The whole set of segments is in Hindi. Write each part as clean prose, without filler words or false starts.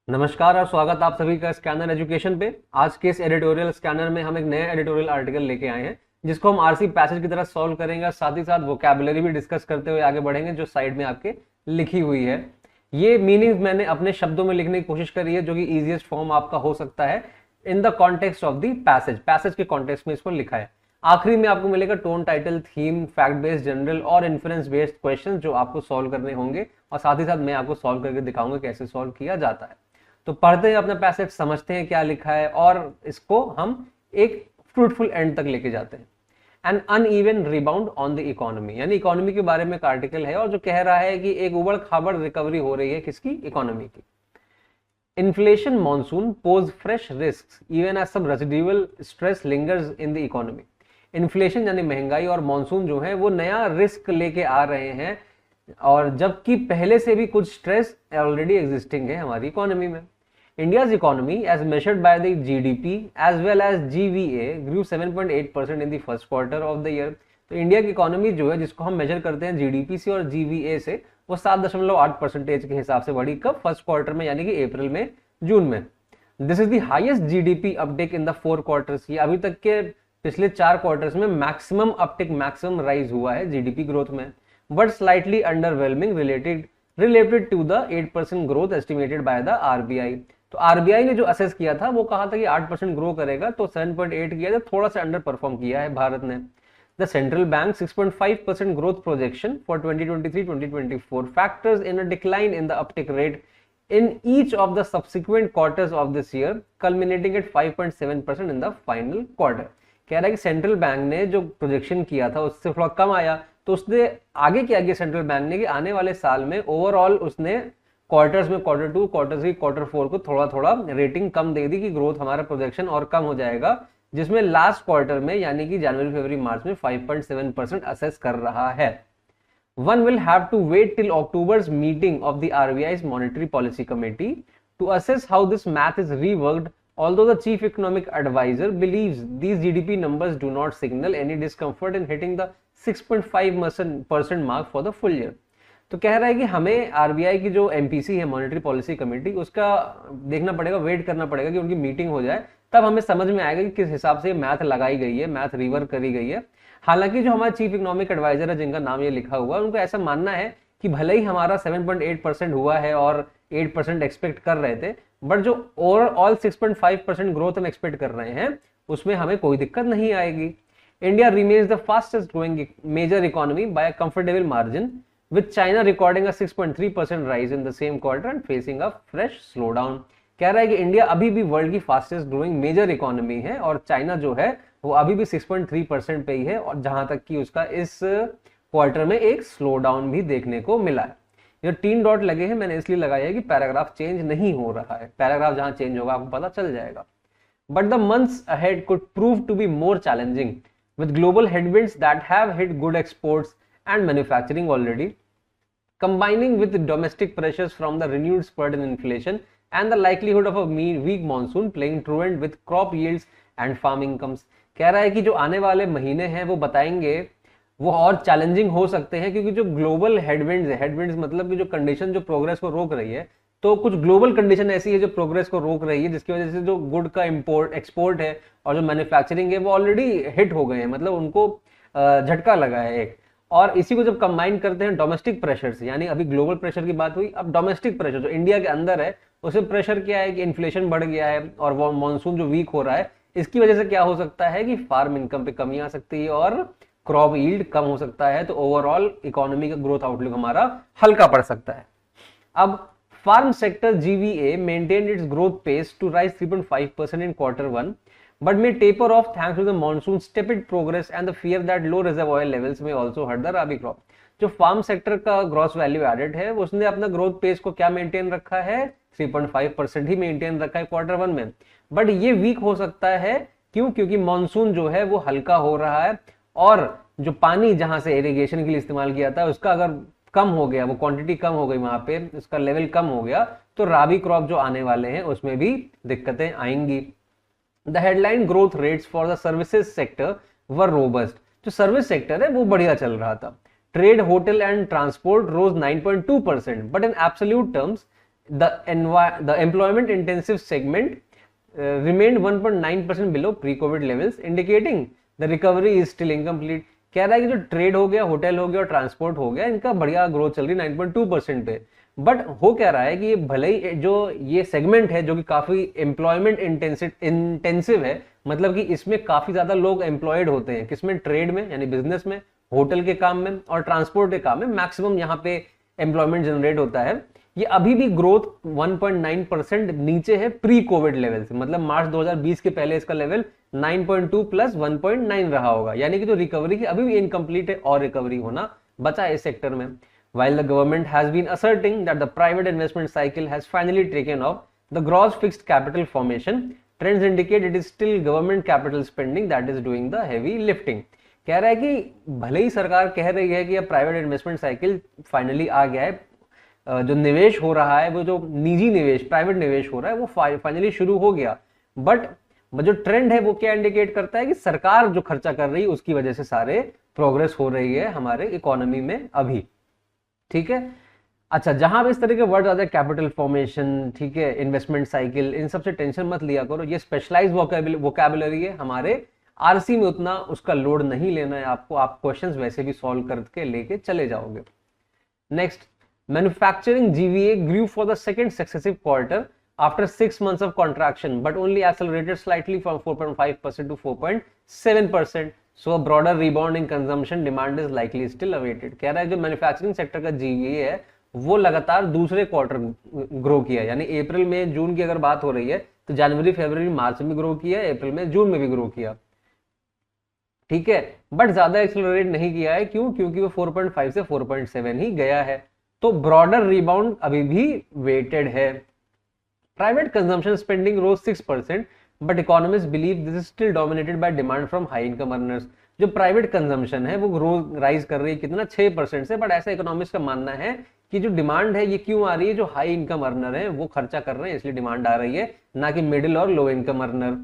नमस्कार और स्वागत आप सभी का स्कैनर एजुकेशन पे। आज के इस एडिटोरियल स्कैनर में हम एक नया एडिटोरियल आर्टिकल लेके आए हैं जिसको हम आरसी पैसेज की तरह सॉल्व करेंगे, साथ ही साथ वोकैबुलरी भी डिस्कस करते हुए आगे बढ़ेंगे जो साइड में आपके लिखी हुई है। ये मीनिंग मैंने अपने शब्दों में लिखने की कोशिश करी है जो कि इजीएस्ट फॉर्म आपका हो सकता है इन the context of the passage के कॉन्टेक्स्ट में इसको लिखा है। आखिरी में आपको मिलेगा tone, title, theme, fact based, general और इन्फ्रेंस बेस्ड क्वेश्चन जो आपको सॉल्व करने होंगे और साथ ही साथ मैं आपको सॉल्व करके दिखाऊंगा कैसे सॉल्व किया जाता है। तो पढ़ते हैं अपना पैसेज, समझते हैं क्या लिखा है और इसको हम एक फ्रूटफुल एंड तक लेके जाते हैं। An uneven rebound on the economy, यानी इकोनॉमी के बारे में एक आर्टिकल है और जो कह रहा है कि एक उबड़ खाबड़ रिकवरी हो रही है किसकी, इकोनॉमी की। Inflation monsoon pose fresh risk even as some residual stress lingers in the economy. Inflation यानी महंगाई और मॉनसून जो है वो नया रिस्क लेके आ रहे हैं और जबकि पहले से भी कुछ स्ट्रेस ऑलरेडी एग्जिस्टिंग है हमारी इकोनॉमी में। India's economy, as measured by the GDP as well as GVA, grew 7.8% in the first quarter of the year. तो इंडिया की इकोनॉमी जो है जिसको हम मेजर करते हैं जीडीपी से और जीवीए से, वो 7.8% के हिसाब से बढ़ी। कब? फर्स्ट क्वार्टर में, यानी कि अप्रैल में, जून में। This is the highest GDP Uptake in the 4 quarters. ये अभी तक के पिछले 4 क्वार्टर्स में मैक्सिमम अपटेक, मैक्सिमम राइज हुआ है जीडीपी ग्रोथ में, but slightly underwhelming related to the 8% growth estimated by the RBI. तो आरबीआई ने जो असेस किया था वो कहा था कि 8% ग्रो करेगा, तो 7.8 किया था, थोड़ा सा अंडर परफॉर्म किया है भारत ने। The central bank 6.5% growth projection for 2023-2024 factors in a decline in the uptick rate in each of the subsequent quarters of this year, culminating at 5.7% in the final quarter। कह रहा है कि सेंट्रल बैंक ने जो प्रोजेक्शन किया था उससे थोड़ा कम आया, तो उसने आगे क्या किया सेंट्रल बैंक ने कि आने वाले साल में ओवरऑल उसने क्वार्टर्स में क्वार्टर 2, क्वार्टर 3, क्वार्टर 4 को थोड़ा थोड़ा रेटिंग कम दे दी कि ग्रोथ हमारा प्रोजेक्शन और कम हो जाएगा, जिसमें लास्ट क्वार्टर में यानी कि जनवरी, फरवरी, मार्च में 5.7% असेस कर रहा है। One will have to wait till October's meeting of the RBI's Monetary Policy Committee to assess how this math is reworked, although the chief economic advisor believes these GDP numbers do not signal any discomfort in hitting the 6.5% mark for the full year। तो कह रहा है कि हमें आरबीआई की जो एमपीसी है, मॉनेटरी पॉलिसी कमेटी, उसका देखना पड़ेगा, वेट करना पड़ेगा कि उनकी मीटिंग हो जाए, तब हमें समझ में आएगा कि किस हिसाब से मैथ लगाई गई है, मैथ रिवर्क करी गई है। हालांकि जो हमारा चीफ इकोनॉमिक एडवाइजर है जिनका नाम ये लिखा हुआ है, उनको ऐसा मानना है कि भले ही हमारा 7.8% हुआ है और 8% एक्सपेक्ट कर रहे थे, बट जो ओवरऑल 6.5% ग्रोथ हम एक्सपेक्ट कर रहे हैं उसमें हमें कोई दिक्कत नहीं आएगी। India remains the fastest growing major economy by a comfortable margin, with China recording a 6.3% rise in the same quarter and facing a fresh slowdown। कह रहा है कि इंडिया अभी भी वर्ल्ड की फास्टेस्ट ग्रोइंग मेजर इकोनॉमी है और चाइना जो है वो अभी भी 6.3% पे ही है, और जहां तक कि उसका इस क्वार्टर में एक स्लो डाउन भी देखने को मिला है। ये 3 डॉट लगे हैं, मैंने इसलिए लगाया है कि पैराग्राफ चेंज नहीं हो रहा है। पैराग्राफ जहां चेंज होगा आपको पता चल जाएगा। But the months ahead could prove to be more challenging with global headwinds that have hit good exports and manufacturing already, combining with the domestic pressures from the renewed spurt in inflation and the likelihood of a weak monsoon playing truant with crop yields and farm incomes। कह रहा है कि जो आने वाले महीने हैं वो बताएंगे वो और चैलेंजिंग हो सकते हैं, क्योंकि जो ग्लोबल हेडविंड्स है, हेडविंड्स मतलब कि जो कंडीशन जो प्रोग्रेस को रोक रही है, तो कुछ ग्लोबल कंडीशन ऐसी है जो प्रोग्रेस को रोक रही है, जिसकी वजह से जो गुड का इंपोर्ट एक्सपोर्ट है और जो मैन्युफैक्चरिंग है वो ऑलरेडी हिट हो गए हैं, मतलब उनको झटका लगा है एक। और इसी को जब कंबाइन करते हैं डोमेस्टिक प्रेशर से, यानी अभी ग्लोबल प्रेशर की बात हुई, अब डोमेस्टिक प्रेशर जो इंडिया के अंदर है उसमें प्रेशर क्या है कि इन्फ्लेशन बढ़ गया है और वो मॉनसून जो वीक हो रहा है, इसकी वजह से क्या हो सकता है कि फार्म इनकम पे कमी आ सकती है और क्रॉप यील्ड कम हो सकता है, तो ओवरऑल इकोनॉमी का ग्रोथ आउटलुक हमारा हल्का पड़ सकता है। अब farm sector GVA maintained its growth pace to rise 3.5% in Q1, but may taper off thanks to the monsoon's tepid progress and the fear that low reservoir levels may also hurt the rabi crop। जो फार्म सेक्टर का ग्रॉस वैल्यू एडेड है उसने अपना ग्रोथ पेस को क्या मेंटेन रखा है, 3.5% ही मेंटेन रखा है Q1 में, बट ये वीक हो सकता है। क्यों? क्योंकि मानसून जो है वो हल्का हो रहा है और जो पानी जहां से इरिगेशन के लिए इस्तेमाल किया था उसका अगर कम हो गया, वो क्वांटिटी कम हो गई, वहां पे उसका लेवल कम हो गया, तो राबी क्रॉप जो आने वाले हैं उसमें भी दिक्कतें आएंगी। The headline growth rates for the services sector were robust। जो सर्विस सेक्टर है वो बढ़िया चल रहा था। Trade, hotel and transport rose 9.2%, but in absolute terms the employment intensive segment remained 1.9% below pre-COVID levels, indicating the recovery is still incomplete. कह रहा है कि जो ट्रेड हो गया, होटल हो गया और ट्रांसपोर्ट हो गया, इनका बढ़िया ग्रोथ चल रही 9.2% पे, बट हो क्या रहा है कि ये भले ही जो ये सेगमेंट है जो कि काफी एम्प्लॉयमेंट इंटेंसिव है, मतलब कि इसमें काफी ज्यादा लोग एम्प्लॉयड होते हैं, किसमें, ट्रेड में यानी बिजनेस में, होटल के काम में और ट्रांसपोर्ट के काम में मैक्सिमम यहाँ पे एम्प्लॉयमेंट जनरेट होता है, ये अभी भी ग्रोथ 1.9% नीचे है प्री कोविड लेवल से। मतलब मार्च 2020 के पहले इसका लेवल 9.2 प्लस 1.9 रहा होगा, यानी कि जो रिकवरी की अभी भी इनकम्प्लीट है और रिकवरी होना बचा है इस सेक्टर में। While the government has been asserting that the private investment cycle has finally taken off, the gross fixed capital formation trends indicate it is still government capital spending that is doing the heavy lifting. कह रहा है कि भले ही सरकार कह रही है कि अब प्राइवेट इन्वेस्टमेंट साइकिल फाइनली आ गया है, जो निवेश हो रहा है वो जो निजी निवेश, प्राइवेट निवेश हो रहा है वो फाइनली शुरू हो गया, बट जो ट्रेंड है वो क्या इंडिकेट करता है कि सरकार जो खर्चा कर रही है उसकी वजह से सारे प्रोग्रेस हो रही है हमारे इकोनॉमी में अभी। ठीक है, अच्छा, जहां भी इस तरह के वर्ड आते हैं, कैपिटल फॉर्मेशन, ठीक है, इन्वेस्टमेंट साइकिल, इन सबसे टेंशन मत लिया करो, ये स्पेशलाइज वोकैबुलरी है, हमारे आरसी में उतना उसका लोड नहीं लेना है आपको, आप क्वेश्चंस वैसे भी सॉल्व करके लेके चले जाओगे। Next, manufacturing GVA grew for the second successive quarter after 6 months of contraction, but only accelerated slightly from 4.5% to 4.7%. So a broader rebound in consumption demand is likely still awaited. कह रहा है जो मैन्युफैक्चरिंग सेक्टर का जीवीए है वो लगातार दूसरे क्वार्टर ग्रो किया है, यानी अप्रैल में जून की अगर बात हो रही है तो जनवरी फरवरी मार्च में ग्रो किया, अप्रैल में जून में भी ग्रो किया, ठीक है, बट ज्यादा एक्सेलरेट नहीं किया है। क्यों? क्योंकि वो 4.5 से 4.7 ही गया है, तो ब्रॉडर रिबाउंड अभी भी वेटेड है। Private consumption spending rose 6%, but economist believe this is still dominated by demand from high income earners. जो प्राइवेट कंजम्पशन है वो रोज राइज कर रही है, कितना, 6% से, बट ऐसा इकोनॉमिस्ट का मानना है कि जो डिमांड है ये क्यों आ रही है, जो हाई इनकम अर्नर है वो खर्चा कर रहे हैं इसलिए डिमांड आ रही है, ना कि मिडिल और लो income earner.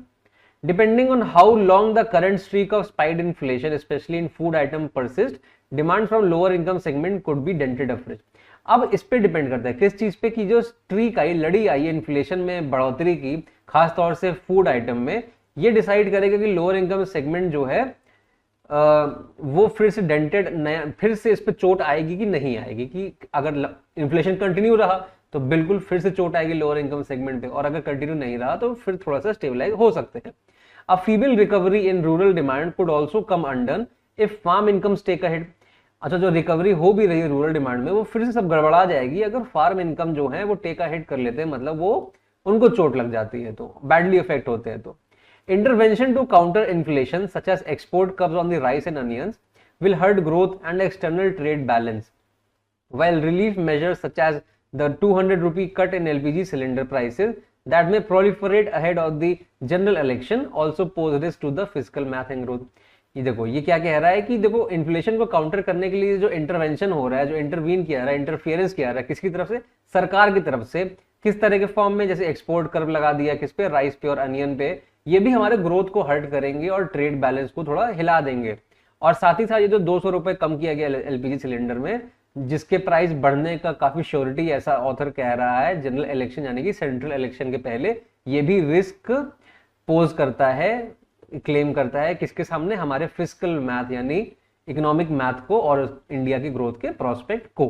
Depending on how long the current streak of spiked inflation, especially in food item, persist, demand from lower income segment could be dented afresh. अब इस पे डिपेंड करता है किस चीज पे, कि जो स्ट्रीक आई, लड़ी आई है इन्फ्लेशन में बढ़ोतरी की, खास तौर से फूड आइटम में, ये डिसाइड करेगा कि लोअर इनकम सेगमेंट जो है वो फिर से डेंटेड, नया फिर से इस पे चोट आएगी कि नहीं आएगी, कि अगर इन्फ्लेशन कंटिन्यू रहा तो बिल्कुल फिर से चोट आएगी लोअर इनकम सेगमेंट पे, और अगर कंटिन्यू नहीं रहा तो फिर थोड़ा सा स्टेबलाइज हो सकते हैं। A feeble recovery in rural demand could also come undone if farm incomes take a hit. अच्छा, जो रिकवरी हो भी रही है रूरल डिमांड में वो फिर से सब गड़बड़ा जाएगी अगर फार्म इनकम जो है वो टेक अ हिट कर लेते हैं, मतलब वो उनको चोट लग जाती है, तो बैडली इफेक्ट होते हैं। तो intervention to counter inflation such as export curbs on the rice and onions will hurt growth and external trade balance, while relief measures such as the 200 rupee cut in LPG cylinder prices that may proliferate ahead of the general election also pose risk to the fiscal math and growth. ये देखो, ये क्या कह रहा है कि देखो इन्फ्लेशन को काउंटर करने के लिए जो इंटरवेंशन हो रहा है, जो इंटरवीन किया रहा है, इंटरफियरेंस किया रहा है, किसकी तरफ से, सरकार की तरफ से, किस तरह के फॉर्म में, जैसे एक्सपोर्ट कर्व लगा दिया किस पे, राइस पे और अनियन पे, ये भी हमारे ग्रोथ को हर्ट करेंगे और ट्रेड बैलेंस को थोड़ा हिला देंगे। और साथ ही साथ ये जो 200 रुपए कम किया गया एलपीजी सिलेंडर में, जिसके प्राइस बढ़ने का काफी श्योरिटी, ऐसा ऑथर कह रहा है, जनरल इलेक्शन यानी कि सेंट्रल इलेक्शन के पहले ये भी रिस्क पोज करता है, क्लेम करता है किसके सामने, हमारे फिस्कल मैथ यानी इकोनॉमिक मैथ को और इंडिया की ग्रोथ के प्रोस्पेक्ट को।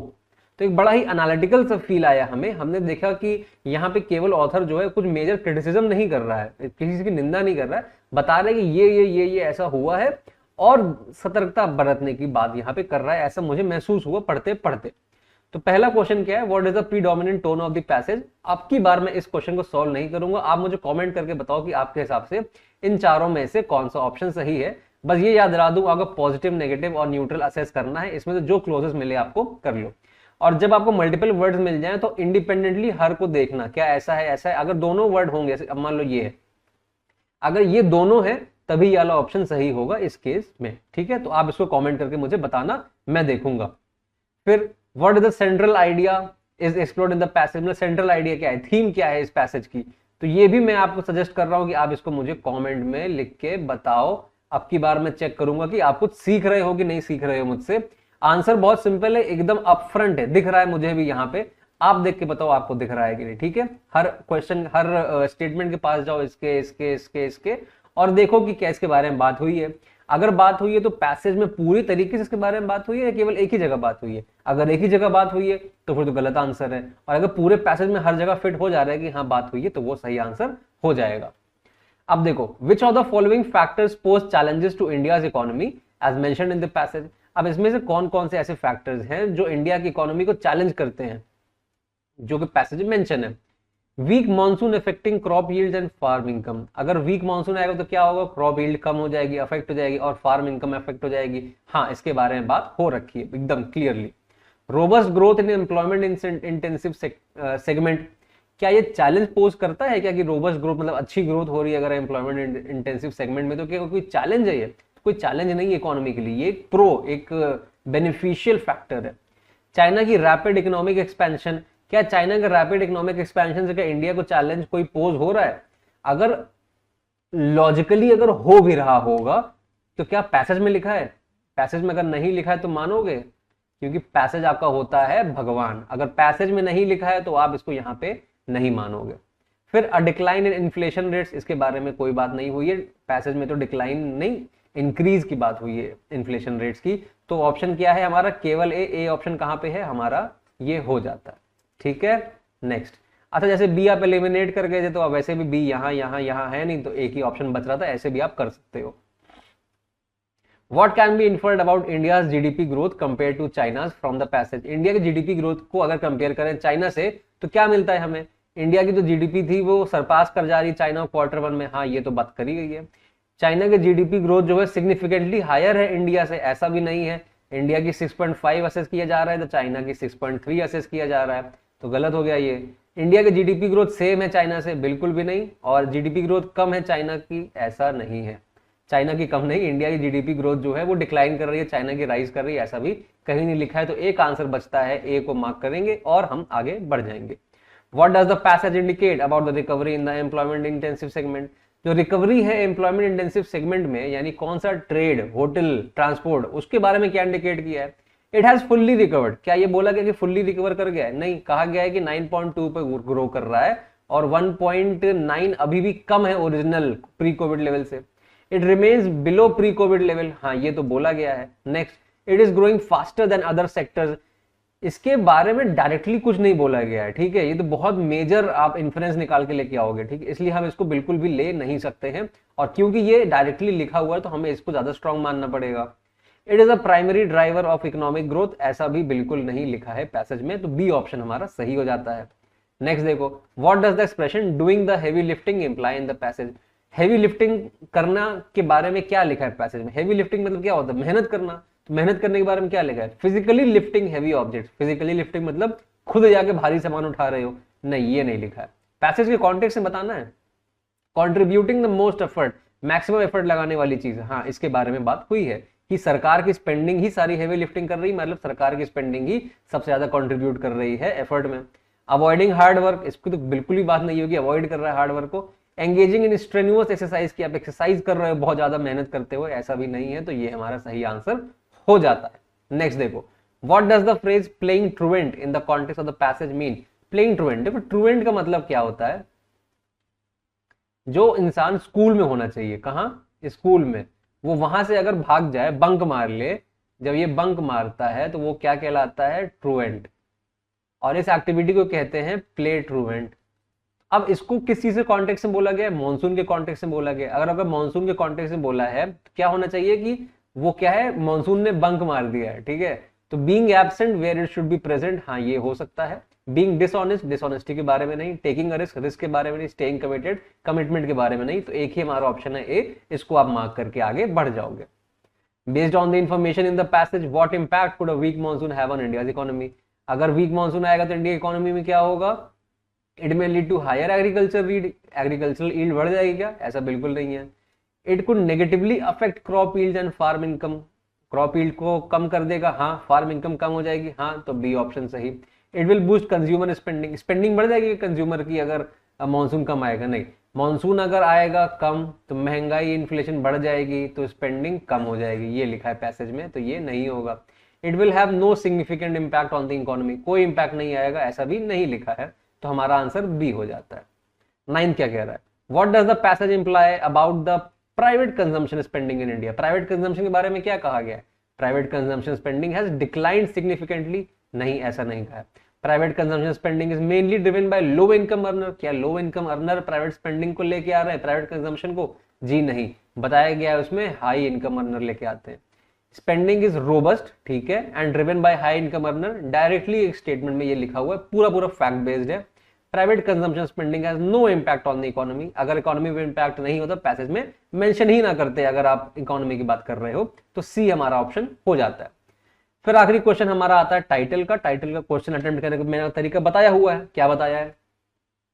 तो एक बड़ा ही एनालिटिकल सा फील आया हमें, हमने देखा कि यहाँ पे केवल ऑथर जो है कुछ मेजर क्रिटिसिज्म नहीं कर रहा है, किसी की निंदा नहीं कर रहा है, बता रहे कि ये ऐसा हुआ है और सतर्कता बरतने की बात यहाँ पे कर रहा है, ऐसा मुझे महसूस हुआ पढ़ते पढ़ते। तो पहला क्वेश्चन क्या है, what is the predominant tone of the passage. अब की बार मैं इस क्वेश्चन को सॉल्व नहीं करूंगा, आप मुझे कमेंट करके बताओ कि आपके हिसाब से इन चारों में से कौन सा ऑप्शन सही है। बस ये याद दिला दूं, अगर पॉजिटिव, नेगेटिव और न्यूट्रल असेस करना है, इसमें से जो क्लोजेस्ट मिले आपको कर लो। और जब आपको मल्टीपल वर्ड्स मिल जाए तो इंडिपेंडेंटली हर को देखना, क्या ऐसा है ऐसा है, अगर दोनों वर्ड होंगे, अब मान लो ये है, अगर ये दोनों है तभी ये वाला ऑप्शन सही होगा इस केस में, ठीक है। तो आप इसको कमेंट करके मुझे बताना, मैं देखूंगा। फिर what is the central idea is explored in the passage, मतलब सेंट्रल आइडिया क्या है, थीम क्या है इस पैसेज की, तो ये भी मैं आपको सजेस्ट कर रहा हूं कि आप इसको मुझे कमेंट में लिख के बताओ। अब की बार मैं चेक करूंगा कि आप कुछ सीख रहे हो कि नहीं सीख रहे हो मुझसे। आंसर बहुत सिंपल है, एकदम अपफ्रंट है, दिख रहा है मुझे भी यहाँ पे, आप देख के बताओ आपको दिख रहा है कि नहीं, ठीक है। हर क्वेश्चन, हर स्टेटमेंट के पास जाओ, इसके इसके इसके इसके, और देखो कि क्या इसके बारे में बात हुई है। अगर बात हुई है तो पैसेज में पूरी तरीके से इसके बारे में बात हुई है या केवल एक ही जगह बात हुई है। अगर एक ही जगह बात हुई है तो फिर तो गलत आंसर है, और अगर पूरे पैसेज में हर जगह फिट हो जा रहा है कि हाँ बात हुई है, तो वो सही आंसर हो जाएगा। अब देखो, which of the following factors pose challenges to India's economy as mentioned in the passage. अब इसमें से कौन कौन से ऐसे फैक्टर्स हैं जो इंडिया की इकोनॉमी को चैलेंज करते हैं, जो कि पैसेज में मेंशन है। Weak monsoon affecting crop yield and farm income. अगर वीक मानसून आएगा तो क्या होगा, क्रॉप यील्ड कम हो जाएगी, अफेक्ट हो जाएगी, और फार्म इनकम अफेक्ट हो जाएगी। हाँ, इसके बारे में बात हो रखी है एकदम clearly. Robust growth in employment intensive segment. क्या ये चैलेंज पोज करता है क्या कि रोबस्ट ग्रोथ मतलब अच्छी ग्रोथ हो रही है अगर एम्प्लॉयमेंट इंटेंसिव सेगमेंट में, तो क्या कोई चैलेंज है? ये कोई चैलेंज नहीं है इकोनॉमी के लिए, ये एक एक बेनिफिशियल फैक्टर है। चाइना की रैपिड इकोनॉमिक एक्सपेंशन। क्या चाइना के रैपिड इकोनॉमिक एक्सपेंशन से क्या इंडिया को चैलेंज कोई पोज हो रहा है? अगर लॉजिकली अगर हो भी रहा होगा तो क्या पैसेज में लिखा है? पैसेज में अगर नहीं लिखा है तो मानोगे, क्योंकि पैसेज आपका होता है भगवान। अगर पैसेज में नहीं लिखा है तो आप इसको यहां पे नहीं मानोगे। फिर a decline in inflation rates, इसके बारे में कोई बात नहीं हुई है पैसेज में, तो डिक्लाइन नहीं इंक्रीज की बात हुई है इन्फ्लेशन रेट्स की। तो ऑप्शन क्या है हमारा, केवल ए ऑप्शन कहां पे है हमारा, ये हो जाता है, ठीक है। नेक्स्ट, अच्छा जैसे बी आप एलिमिनेट कर गए थे, तो अब वैसे भी बी यहाँ यहाँ यहाँ है नहीं, तो एक ही ऑप्शन बच रहा था, ऐसे भी आप कर सकते हो। What can be inferred about India's GDP growth compared to China's from the passage? India की जीडीपी ग्रोथ को अगर कंपेयर करें चाइना से तो क्या मिलता है हमें? इंडिया की जो जीडीपी थी वो सरपास कर जा रही चाइना Q1 में, हाँ ये तो बात करी गई है। चाइना के जीडीपी ग्रोथ जो है सिग्निफिकेंटली हायर है इंडिया से, ऐसा भी नहीं है। इंडिया की 6.5 असेस किया जा रहा है तो चाइना की 6.3 असेस किया जा रहा है, तो गलत हो गया ये। इंडिया की जीडीपी ग्रोथ सेम है चाइना से, बिल्कुल भी नहीं, और जीडीपी ग्रोथ कम है चाइना की, ऐसा नहीं है। चाइना की कम नहीं, इंडिया की जीडीपी ग्रोथ जो है वो डिक्लाइन कर रही है, चाइना की राइज कर रही है, ऐसा भी कहीं नहीं लिखा है। तो एक आंसर बचता है, ए को मार्क करेंगे और हम आगे बढ़ जाएंगे। What does the passage indicate about the recovery in the employment intensive segment? जो रिकवरी है एम्प्लॉयमेंट इंटेंसिव सेगमेंट में, यानी कौन सा ट्रेड, होटल, ट्रांसपोर्ट, उसके बारे में क्या इंडिकेट किया है? It has fully recovered. क्या ये बोला गया कि फुल्ली रिकवर कर गया है? नहीं, कहा गया है कि 9.2 पे ग्रो कर रहा है, और 1.9 अभी भी कम है ओरिजिनल प्री कोविड लेवल से। It remains below pre Covid level, हाँ ये तो बोला गया है। Next, it is growing faster than other sectors. इसके बारे में डायरेक्टली कुछ नहीं बोला गया है, ठीक है। ये तो बहुत मेजर आप इन्फ्रेंस निकाल के लेके आओगे, ठीक है, इसलिए हम इसको बिल्कुल भी ले नहीं सकते हैं। और क्योंकि ये डायरेक्टली लिखा हुआ है तो हमें इसको ज्यादा स्ट्रॉन्ग मानना पड़ेगा। It is a primary driver of economic growth, ऐसा भी बिल्कुल नहीं लिखा है पैसेज में, तो बी ऑप्शन हमारा सही हो जाता है। नेक्स्ट देखो, what does the expression doing the heavy lifting imply in the passage? Heavy lifting करना के बारे में क्या लिखा है पैसेज में? हेवी लिफ्टिंग मतलब क्या होता है? मेहनत करना। तो मेहनत करने के बारे में क्या लिखा है? Physically lifting heavy object. Physically lifting मतलब खुद जाके भारी सामान उठा रहे हो, नहीं ये नहीं लिखा है। पैसेज के कॉन्टेक्स्ट में बताना है। Contributing the most effort, maximum effort लगाने वाली चीज, हाँ इसके बारे में बात हुई है कि सरकार की स्पेंडिंग ही सारी हेवी लिफ्टिंग कर रही है, मतलब सरकार की स्पेंडिंग ही सबसे ज्यादा कंट्रीब्यूट कर रही है एफर्ट में। अवॉइडिंग हार्ड वर्क, इसकी तो बिल्कुल ही बात नहीं होगी, अवॉइड कर रहा है हार्ड वर्क को। एंगेजिंग इन स्ट्रेन्यूअस एक्सरसाइज, की आप एक्सरसाइज कर रहे हो बहुत ज्यादा मेहनत करते हो, ऐसा भी नहीं है, तो ये हमारा सही आंसर हो जाता है। नेक्स्ट देखो, what does the phrase playing truant in the context of the passage mean? Playing truant, देखो ट्रूवेंट का मतलब क्या होता है? जो इंसान स्कूल में होना चाहिए, कहां? स्कूल में, वो वहां से अगर भाग जाए, बंक मार ले, जब ये बंक मारता है तो वो क्या कहलाता है? ट्रूवेंट। और इस एक्टिविटी को कहते हैं प्ले ट्रूवेंट। अब इसको किस चीज से कॉन्टेक्स्ट में बोला गया है? मॉनसून के कॉन्टेक्स्ट में बोला गया। अगर मॉनसून के कॉन्टेक्स्ट में बोला है तो क्या होना चाहिए कि वो क्या है? मॉनसून ने बंक मार दिया है, ठीक है। तो being absent where it should be present, हाँ ये हो सकता है। बीइंग डिसऑनेस्ट, डिसऑनेस्टी के बारे में नहीं। टेकिंग अ रिस्क, रिस्क के बारे में नहीं। स्टेइंग कमिटेड, कमिटमेंट के बारे में नहीं। तो एक ही हमारा ऑप्शन है ए, इसको आप मार्क करके आगे बढ़ जाओगे। Based on the information in the passage, what impact could a weak monsoon have on India's economy? अगर वीक मॉनसून आएगा तो इंडिया इकोनॉमी में क्या होगा? It may lead to higher agriculture read, agricultural yield बढ़ जाएगी क्या? ऐसा बिल्कुल नहीं है। It could negatively affect crop yield and farm income, crop yield को कम कर देगा, हाँ। फार्म इनकम कम हो जाएगी, हाँ, तो बी ऑप्शन सही। It will boost consumer spending, spending बढ़ जाएगी कंज्यूमर की अगर मानसून कम आएगा? नहीं, मानसून अगर आएगा कम तो महंगाई, इन्फ्लेशन बढ़ जाएगी, तो स्पेंडिंग कम हो जाएगी, ये लिखा है पैसेज में, तो ये नहीं होगा। It will have no significant impact on the economy, कोई इंपैक्ट नहीं आएगा, ऐसा भी नहीं लिखा है, तो हमारा आंसर बी हो जाता है। 9 क्या कह रहा है, what does the passage imply about the private consumption spending in India, private consumption के बारे में क्या कहा गया है, private consumption spending has declined significantly, नहीं ऐसा नहीं कहा है। Private consumption spending is mainly driven by low income earner, क्या low income earner private spending को लेके आ रहे हैं, प्राइवेट कंजम्पशन को, जी नहीं, बताया गया है उसमें हाई इनकम अर्नर लेके आते हैं। स्पेंडिंग इज रोबस्ट, ठीक है, and driven by high income earner, directly एक स्टेटमेंट में ये लिखा हुआ है, पूरा पूरा फैक्ट बेस्ड है। Private consumption spending has no impact on the economy, अगर इकोनॉमी पे इम्पैक्ट नहीं होता पैसेज में मेंशन ही ना करते, अगर आप इकोनॉमी की बात कर रहे हो, तो सी हमारा ऑप्शन हो जाता है। फिर आखिरी क्वेश्चन हमारा आता है टाइटल का, टाइटल का क्वेश्चन अटेम्प्ट करने का मैंने तरीका बताया हुआ है, क्या बताया है,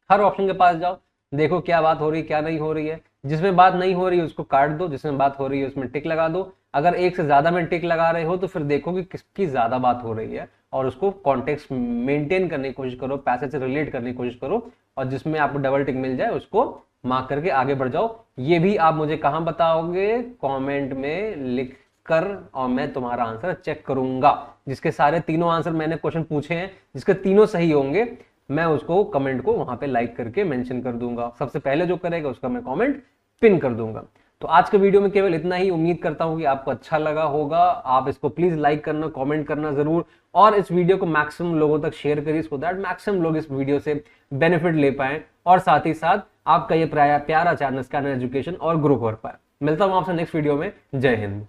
हर ऑप्शन के पास जाओ, देखो क्या बात हो रही है क्या नहीं हो रही है, जिसमें बात नहीं हो रही है उसको काट दो, जिसमें बात हो रही है उसमें टिक लगा दो, अगर एक से ज्यादा में टिक लगा रहे हो तो फिर देखो कि किसकी ज्यादा बात हो रही है और उसको कॉन्टेक्स्ट मेंटेन करने की कोशिश करो, पैसेज से रिलेट करने की कोशिश करो, और जिसमें आपको डबल टिक मिल जाए उसको मार्क करके आगे बढ़ जाओ। ये भी आप मुझे कहां बताओगे, कमेंट में लिख कर, और मैं तुम्हारा आंसर चेक करूंगा। जिसके सारे तीनों आंसर मैंने क्वेश्चन पूछे हैं, जिसके तीनों सही होंगे, मैं उसको कमेंट को वहां पे लाइक करके मेंशन कर दूंगा, सबसे पहले जो करेगा उसका मैं कमेंट पिन कर दूंगा। तो आज के वीडियो में केवल इतना ही, उम्मीद करता हूं कि आपको अच्छा लगा होगा। आप इसको प्लीज लाइक करना, कमेंट करना जरूर, और इस वीडियो को मैक्सिमम लोगों तक शेयर करिए, सो दैट मैक्सिमम लोग इस वीडियो से बेनिफिट ले पाए, और साथ ही साथ आपका ये प्यारा चैनल स्कैनर एजुकेशन और ग्रो कर पाए। मिलता हूं आपसे नेक्स्ट वीडियो में, जय हिंद।